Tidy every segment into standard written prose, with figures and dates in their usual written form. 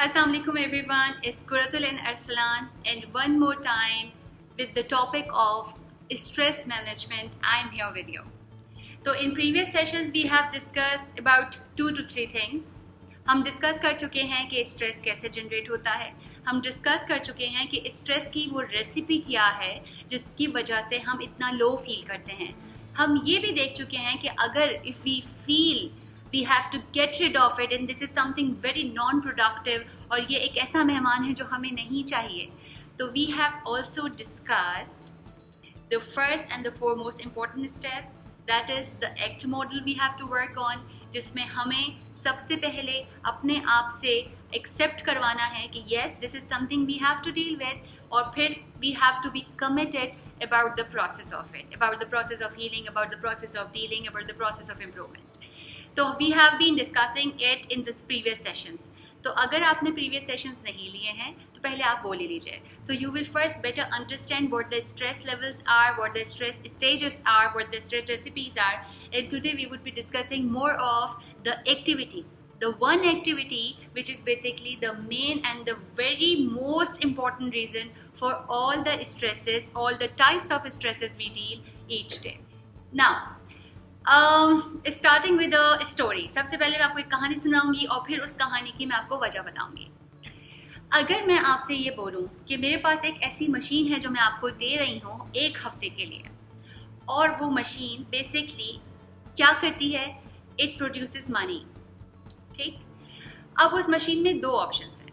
Assalamu alaikum everyone, it's Quratul and Arsalan, and one more time with the topic of stress management. I'm here with you. So in previous sessions we have discussed about 2 to 3 things. हम discuss कर चुके हैं कि stress कैसे generate होता है, हम discuss कर चुके हैं कि स्ट्रेस की वो रेसिपी क्या है जिसकी वजह से हम इतना लो फील करते हैं. हम ये भी देख चुके हैं कि अगर if we feel we have to get rid of it and this is something very non-productive और ये एक ऐसा मेहमान है जो हमें नहीं चाहिए. तो we have also discussed the first and the foremost important step, that is the ACT model we have to work on, जिसमें हमें सबसे पहले अपने आप से accept करवाना है कि yes this is something we have to deal with, और फिर we have to be committed about the process of it, about the process of healing, about the process of dealing, about the process of improvement. तो we have been discussing it in this previous sessions. तो अगर आपने previous sessions नहीं लिए हैं तो पहले आप वो ले लीजिए. So you will first better understand what the stress levels are, what the stress stages are, what the stress recipes are. And today we would be discussing more of the activity, the one activity which is basically the main and the very most important reason for all the stresses, all the types of stresses we deal each day. Now starting with a story. सबसे पहले मैं आपको एक कहानी सुनाऊंगी और फिर उस कहानी की मैं आपको वजह बताऊंगी. अगर मैं आपसे ये बोलूं कि मेरे पास एक ऐसी मशीन है जो मैं आपको दे रही हूँ 1 हफ्ते के लिए, और वो मशीन बेसिकली क्या करती है, इट प्रोड्यूसेस मनी. ठीक, अब उस मशीन में 2 ऑप्शंस हैं.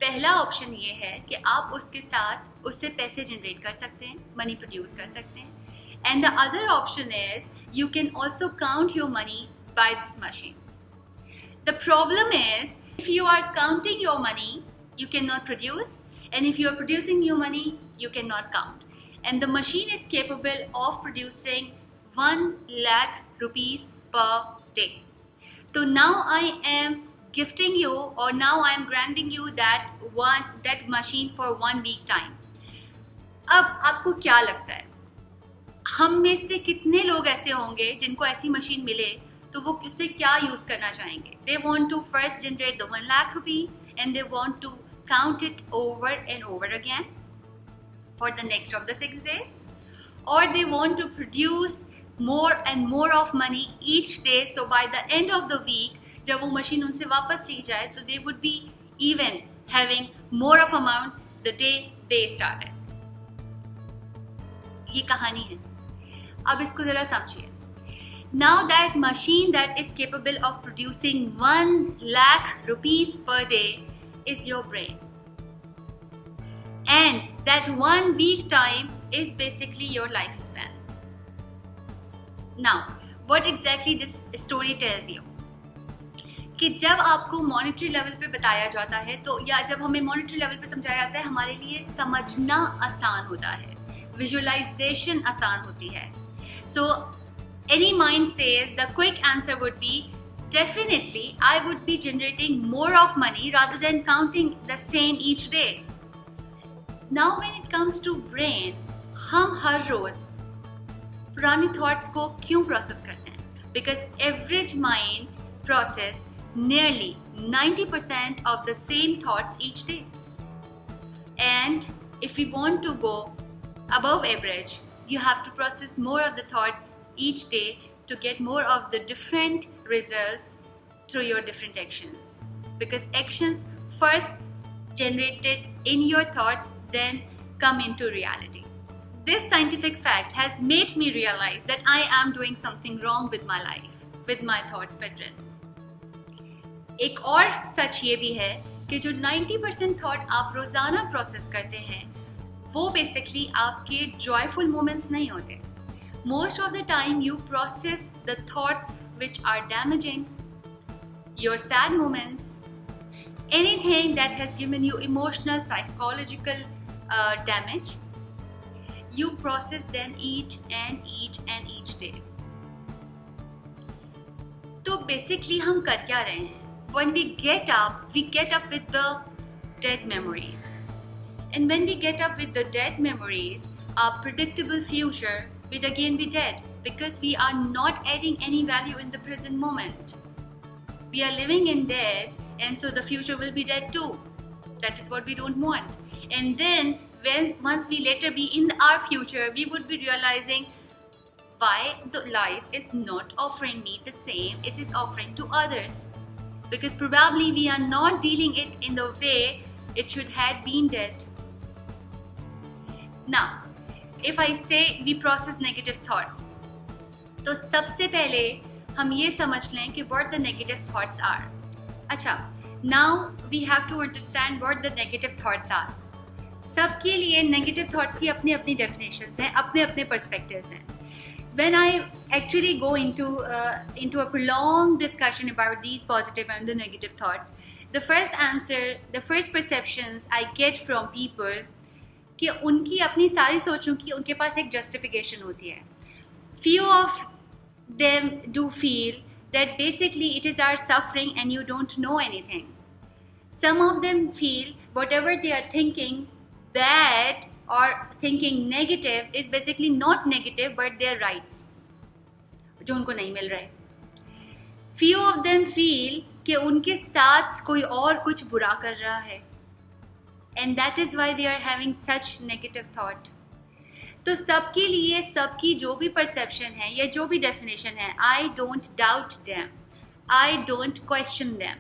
पहला ऑप्शन ये है कि आप उसके साथ उससे पैसे जनरेट कर सकते हैं, मनी प्रोड्यूस कर सकते हैं. And the other option is you can also count your money by this machine. The problem is if you are counting your money, you cannot produce, and if you are producing your money, you cannot count. And the machine is capable of producing 1 lakh rupees per day. So now I am gifting you, or now I am granting you that machine for 1 week time. अब आपको क्या लगता है, हम में से कितने लोग ऐसे होंगे जिनको ऐसी मशीन मिले तो वो उससे क्या यूज़ करना चाहेंगे? They want to first generate the 1 lakh rupee and they want to count it over and over again for the next of the 6 days, और they want to produce more and more of money each day. So by the end of the week जब वो machine उनसे वापस ली जाए तो they would be even having more of amount the day they started. ये कहानी है. अब इसको जरा समझिए. Now that machine that is capable of producing 1 lakh rupees per day is your brain, and that 1 week time is basically your lifespan. Now, what exactly this story tells you? कि जब आपको मॉनेटरी लेवल पे बताया जाता है तो, या जब हमें मॉनेटरी लेवल पे समझाया जाता है, हमारे लिए समझना आसान होता है, विजुअलाइजेशन आसान होती है. So any mind says the quick answer would be definitely I would be generating more of money rather than counting the same each day. Now when it comes to brain, हम हर रोज पुरानी thoughts को क्यों process करते हैं? Because average mind process nearly 90% of the same thoughts each day. And if we want to go above average, you have to process more of the thoughts each day to get more of the different results through your different actions. Because actions first generated in your thoughts then come into reality. This scientific fact has made me realize that I am doing something wrong with my life, with my thoughts pattern. एक और सच ये भी है कि जो 90% thought आप रोजाना process करते हैं वो बेसिकली आपके जॉयफुल मोमेंट्स नहीं होते. Most of the time you process the thoughts which are damaging, your sad moments, anything that has given you emotional psychological damage. You process them each and each day. तो basically हम कर क्या रहे हैं? When we get up with the dead memories. And when we get up with the dead memories, our predictable future will again be dead because we are not adding any value in the present moment. We are living in dead, and so the future will be dead too. That is what we don't want. And then once we later be in our future, we would be realizing why the life is not offering me the same it is offering to others, because probably we are not dealing it in the way it should have been dealt. Now, if I say we process negative thoughts, तो सबसे पहले हम ये समझ लें कि what the negative thoughts are. अच्छा, now we have to understand what the negative thoughts are. सबके लिए negative thoughts की अपनी अपनी definitions हैं, अपने अपने perspectives हैं. When I actually go into a prolonged discussion about these positive and the negative thoughts, the first perceptions I get from people कि उनकी अपनी सारी सोचों की उनके पास एक justification होती है. Few of them do feel that basically it is our suffering and you don't know anything. Some of them feel whatever they are thinking bad or thinking negative is basically not negative but their rights जो उनको नहीं मिल रहा है. Few of them feel कि उनके साथ कोई और कुछ बुरा कर रहा है, and that is why they are having such negative thought. तो सबके लिए सबकी जो भी perception है या जो भी definition है, I don't doubt them, I don't question them.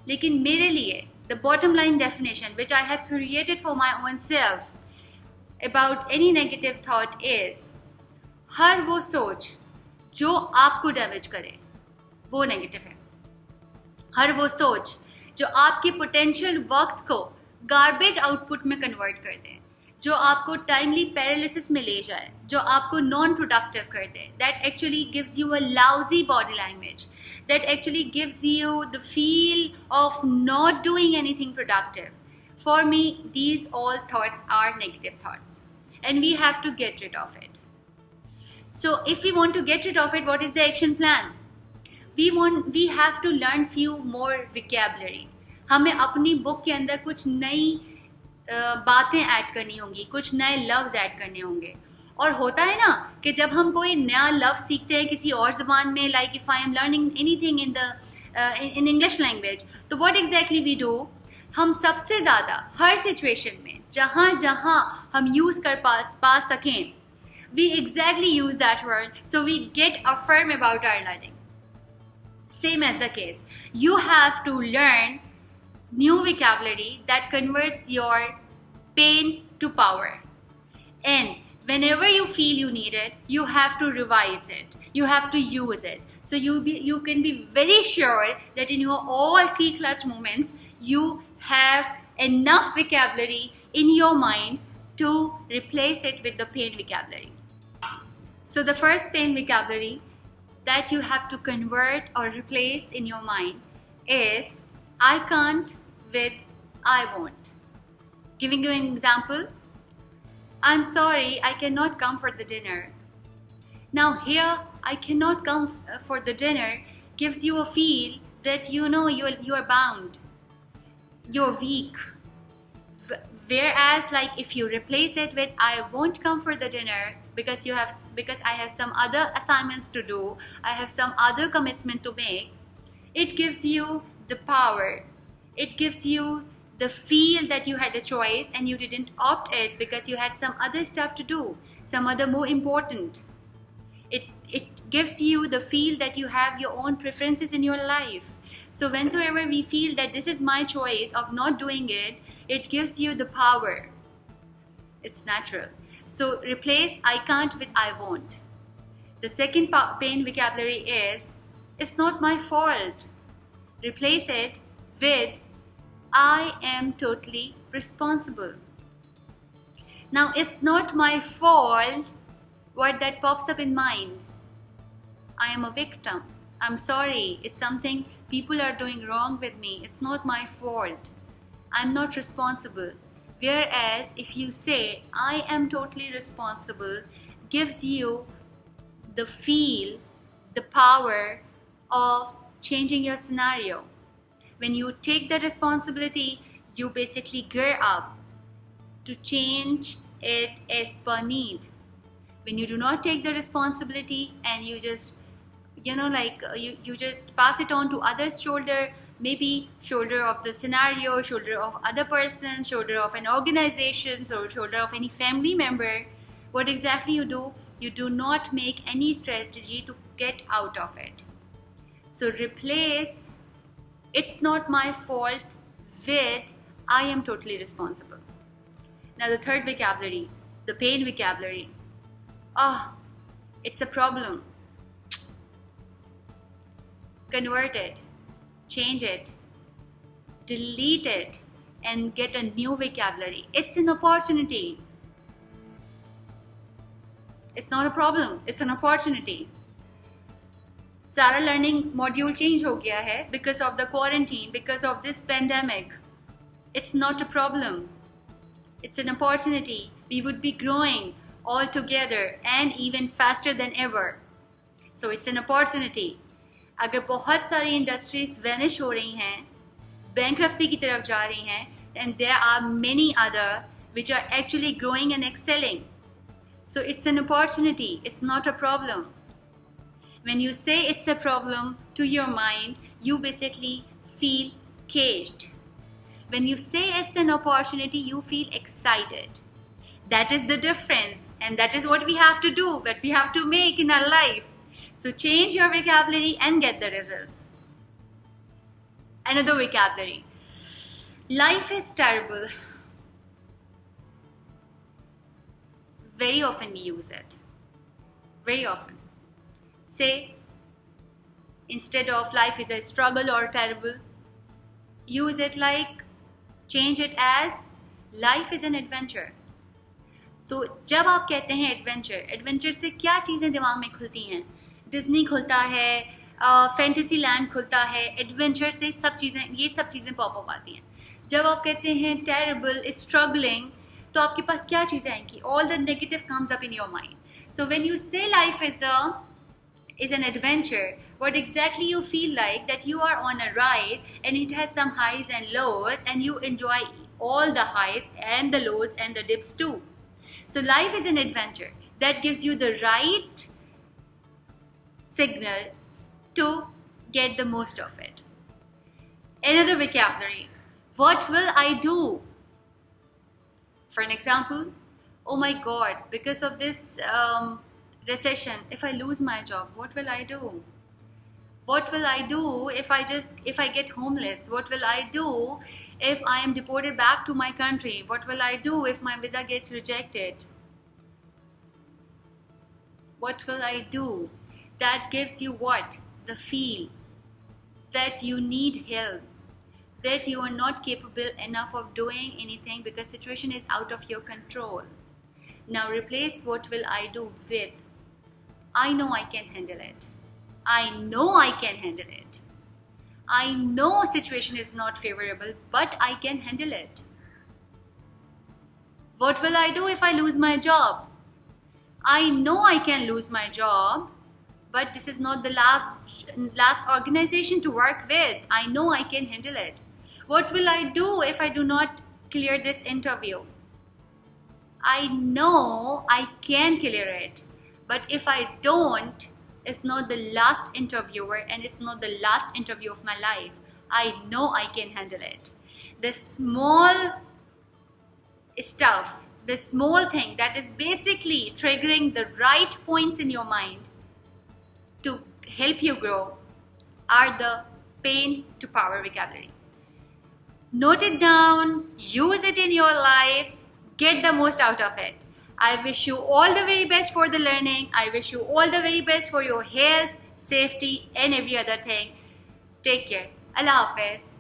लेकिन मेरे लिए the bottom line definition which I have created for my own self about any negative thought is हर वो सोच जो आपको डैमेज करे वो नेगेटिव है. हर वो सोच जो आपके पोटेंशियल वक्त को गार्बेज आउटपुट में कन्वर्ट कर दे, जो आपको टाइमली पैरालिसिस में ले जाए, जो आपको नॉन प्रोडक्टिव कर दे, that actually gives you a lousy body language, that actually gives you the feel of not doing anything productive. For me, these all thoughts are negative thoughts and we have to get rid of it. So if we want to get rid of it, what is the action plan? We have to learn few more vocabulary. हमें अपनी book के अंदर कुछ नई बातें add करनी होंगी, कुछ नए लफ्ज़ ऐड करने होंगे. और होता है ना कि जब हम कोई नया लफ्ज़ सीखते हैं किसी और ज़बान में, like if I am learning anything in English language, तो what exactly we do? हम सबसे ज़्यादा हर सिचुएशन में जहाँ जहाँ हम यूज़ कर पा सकें, we exactly use that word, so we get affirm about our learning. Same as the case, you have to learn new vocabulary that converts your pain to power, and whenever you feel you need it, you have to revise it, you have to use it. So you can be very sure that in your all key clutch moments you have enough vocabulary in your mind to replace it with the pain vocabulary. So the first pain vocabulary that you have to convert or replace in your mind is I can't with I won't. Giving you an example, I'm sorry, I cannot come for the dinner. Now here, I cannot come for the dinner gives you a feel that you know you are bound, you're weak. Whereas like if you replace it with I won't come for the dinner because I have some other assignments to do, I have some other commitment to make, it gives you the power. It gives you the feel that you had a choice and you didn't opt it because you had some other stuff to do, some other more important. It gives you the feel that you have your own preferences in your life. So whensoever we feel that this is my choice of not doing it, it gives you the power. It's natural. So replace I can't with I won't. The second pain vocabulary is it's not my fault. Replace it with I am totally responsible. Now it's not my fault what that pops up in mind. I am a victim. I'm sorry. It's something people are doing wrong with me. It's not my fault. I'm not responsible. Whereas if you say I am totally responsible, gives you the feel, the power of changing your scenario. When you take the responsibility, you basically gear up to change it as per need. When you do not take the responsibility and you just pass it on to others' shoulder, maybe shoulder of the scenario, shoulder of other person, shoulder of an organization, or shoulder of any family member. What exactly you do? You do not make any strategy to get out of it. So replace "it's not my fault" with "I am totally responsible." Now the third vocabulary, the pain vocabulary. It's a problem. Convert it, change it, delete it, and get a new vocabulary. It's an opportunity. It's not a problem, it's an opportunity. सारा learning module change हो गया है because of the quarantine, because of this pandemic. It's not a problem. It's an opportunity. We would be growing all together and even faster than ever. So it's an opportunity. अगर बहुत सारी industries vanish हो रही हैं, bankruptcy की तरफ जा रही हैं, and there are many other which are actually growing and excelling. So it's an opportunity. It's not a problem. When you say it's a problem to your mind, you basically feel caged. When you say it's an opportunity, you feel excited. That is the difference, and that is what we have to do, that we have to make in our life. So change your vocabulary and get the results. Another vocabulary. Life is terrible. Very often we use it. Very often. Say, instead of life is a struggle or terrible, use it like, change it as life is an adventure. तो जब आप कहते हैं adventure से क्या चीज़ें दिमाग में खुलती हैं? डिज्नी खुलता है, फैंटेसी लैंड खुलता है, एडवेंचर से ये सब चीज़ें पॉप आती हैं. जब आप कहते हैं टेरिबल, स्ट्रगलिंग, तो आपके पास क्या चीज़ें आएंगी? All the negative comes up in your mind. So when you से life is an adventure, what exactly you feel like that you are on a ride and it has some highs and lows, and you enjoy all the highs and the lows and the dips too. So life is an adventure that gives you the right signal to get the most of it. Another vocabulary. What will I do? For an example, oh my God, because of this recession, if I lose my job, what will I do? What will I do if I get homeless? What will I do if I am deported back to my country? What will I do if my visa gets rejected? What will I do? That gives you what? The feel that you need help, that you are not capable enough of doing anything because situation is out of your control. Now replace what will I do with I know I can handle it. I know I can handle it. I know situation is not favorable, but I can handle it. What will I do if I lose my job? I know I can lose my job, but this is not the last organization to work with. I know I can handle it. What will I do if I do not clear this interview? I know I can clear it, but if I don't, it's not the last interviewer and it's not the last interview of my life. I know I can handle it. The small stuff, the small thing that is basically triggering the right points in your mind to help you grow are the pain to power vocabulary. Note it down, use it in your life, get the most out of it. I wish you all the very best for the learning. I wish you all the very best for your health, safety, and every other thing. Take care. Allah Hafiz.